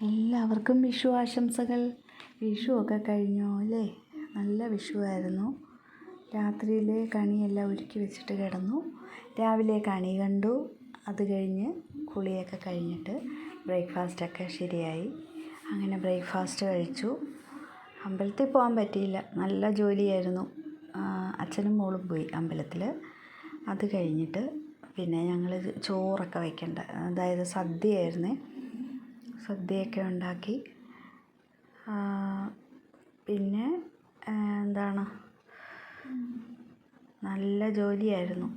എല്ലാവർക്കും വിഷു ആശംസകൾ. വിഷുവൊക്കെ കഴിഞ്ഞു അല്ലേ? നല്ല വിഷുവായിരുന്നു. രാത്രിയിൽ കണിയെല്ലാം ഒരുക്കി വെച്ചിട്ട് കിടന്നു. രാവിലെ കണി കണ്ടു. അത് കഴിഞ്ഞ് കുളിയൊക്കെ കഴിഞ്ഞിട്ട് ബ്രേക്ക്ഫാസ്റ്റൊക്കെ ശരിയായി. അങ്ങനെ ബ്രേക്ക്ഫാസ്റ്റ് കഴിച്ചു. അമ്പലത്തിൽ പോകാൻ പറ്റിയില്ല, നല്ല ജോലിയായിരുന്നു. അച്ഛനും മോളും പോയി അമ്പലത്തിൽ. അത് കഴിഞ്ഞിട്ട് പിന്നെ ഞങ്ങൾ ചോറൊക്കെ വയ്ക്കേണ്ട, അതായത് സദ്യയായിരുന്നേ. സദ്യയൊക്കെ ഉണ്ടാക്കി. പിന്നെ നല്ല ജോലിയായിരുന്നു.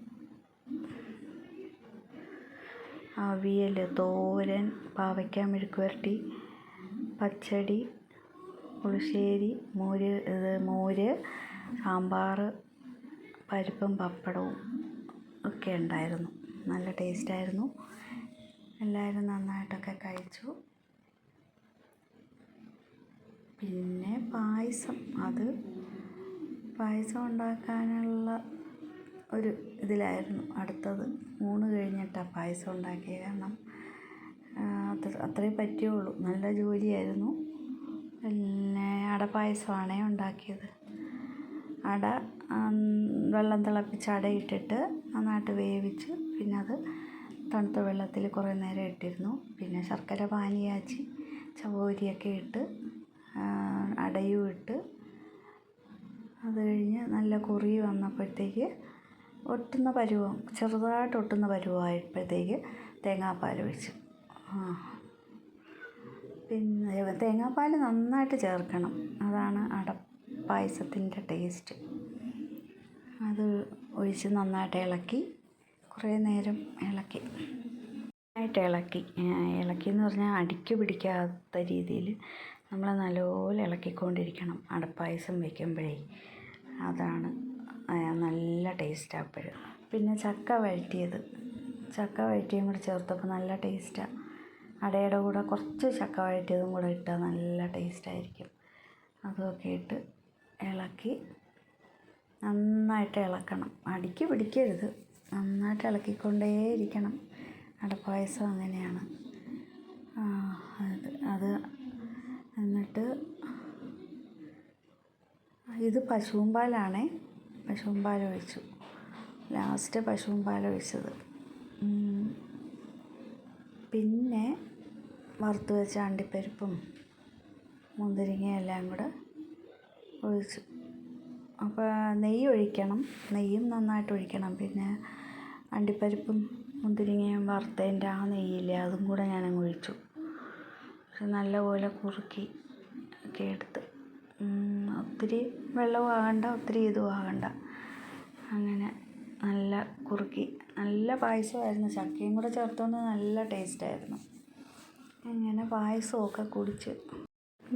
അവിയൽ, തോരൻ, പാവയ്ക്ക മെഴുക്കുവരട്ടി, പച്ചടി, പുളിശ്ശേരി, മോര്, സാമ്പാർ, പരിപ്പും പപ്പടവും ഒക്കെ ഉണ്ടായിരുന്നു. നല്ല ടേസ്റ്റായിരുന്നു. എല്ലാവരും നന്നായിട്ടൊക്കെ കഴിച്ചു. പിന്നെ പായസം ഉണ്ടാക്കാനുള്ള ഒരു ഇതിലായിരുന്നു. അടുത്തത് ഊണ് കഴിഞ്ഞിട്ടാണ് പായസം ഉണ്ടാക്കിയത്. കാരണം അത്രേ പറ്റുള്ളൂ. നല്ല ജോലിയായിരുന്നു. പിന്നെ അടപ്പായസമാണേ ഉണ്ടാക്കിയത്. വെള്ളം തിളപ്പിച്ച് അടയിട്ടിട്ട് നന്നായിട്ട് വേവിച്ച് പിന്നെ അത് തണുത്ത വെള്ളത്തിൽ കുറേ നേരം ഇട്ടിരുന്നു. പിന്നെ ശർക്കര പാനി കാച്ചി ചവോരിയൊക്കെ ഇട്ട് അടയും ഇട്ട് അത് കഴിഞ്ഞ് നല്ല കുറി വന്നപ്പോഴത്തേക്ക് ചെറുതായിട്ട് ഒട്ടുന്ന പരുവമായപ്പോഴത്തേക്ക് തേങ്ങാപ്പാൽ ഒഴിച്ചു. പിന്നെ തേങ്ങാപ്പാൽ നന്നായിട്ട് ചേർക്കണം, അതാണ് അടപ്പായസത്തിൻ്റെ ടേസ്റ്റ്. അത് ഒഴിച്ച് നന്നായിട്ട് ഇളക്കി കുറേ നേരം ഇളക്കി എന്ന് പറഞ്ഞാൽ അടിക്ക് പിടിക്കാത്ത രീതിയിൽ നമ്മൾ നല്ലപോലെ ഇളക്കിക്കൊണ്ടിരിക്കണം അടപ്പായസം വയ്ക്കുമ്പോഴേ. അതാണ് നല്ല ടേസ്റ്റ് അപ്പോഴും. പിന്നെ ചക്ക വഴറ്റിയും കൂടെ ചേർത്തപ്പോൾ നല്ല ടേസ്റ്റാണ്. അടയുടെ കൂടെ കുറച്ച് ചക്ക വഴറ്റിയതും കൂടെ ഇട്ടാൽ നല്ല ടേസ്റ്റായിരിക്കും. അതൊക്കെ ഇട്ട് ഇളക്കി നന്നായിട്ട് ഇളക്കണം, അടിക്ക് പിടിക്കരുത്. നന്നായിട്ട് ഇളക്കിക്കൊണ്ടേയിരിക്കണം. അടപ്പായസം അങ്ങനെയാണ്. അത് എന്നിട്ട് ഇത് പശുവും പാലാണേ. പശുവും പാലൊഴിച്ചു. ലാസ്റ്റ് പശുവും പാലൊഴിച്ചത്. പിന്നെ വറുത്ത് വെച്ച അണ്ടിപ്പരിപ്പും മുന്തിരിങ്ങയും എല്ലാം കൂടെ ഒഴിച്ചു. അപ്പോൾ നെയ്യും നന്നായിട്ട് ഒഴിക്കണം. പിന്നെ അണ്ടിപ്പരിപ്പും മുന്തിരിങ്ങയും വറുത്തതിൻ്റെ ആ നെയ്യില്ലേ, അതും കൂടെ ഞാനങ്ങ് ഒഴിച്ചു. നല്ലപോലെ കുറുക്കി ഒക്കെ എടുത്ത്, ഒത്തിരി വെള്ളവും ആകണ്ട, ഒത്തിരി ഇതും ആകണ്ട. അങ്ങനെ നല്ല കുറുക്കി, നല്ല പായസമായിരുന്നു. ചക്കയും കൂടെ ചേർത്തുകൊണ്ട് നല്ല ടേസ്റ്റായിരുന്നു. അങ്ങനെ പായസമൊക്കെ കുടിച്ച്.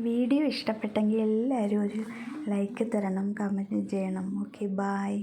വീഡിയോ ഇഷ്ടപ്പെട്ടെങ്കിൽ എല്ലാവരും ഒരു ലൈക്ക് തരണം, കമൻറ്റ് ചെയ്യണം. Okay, bye.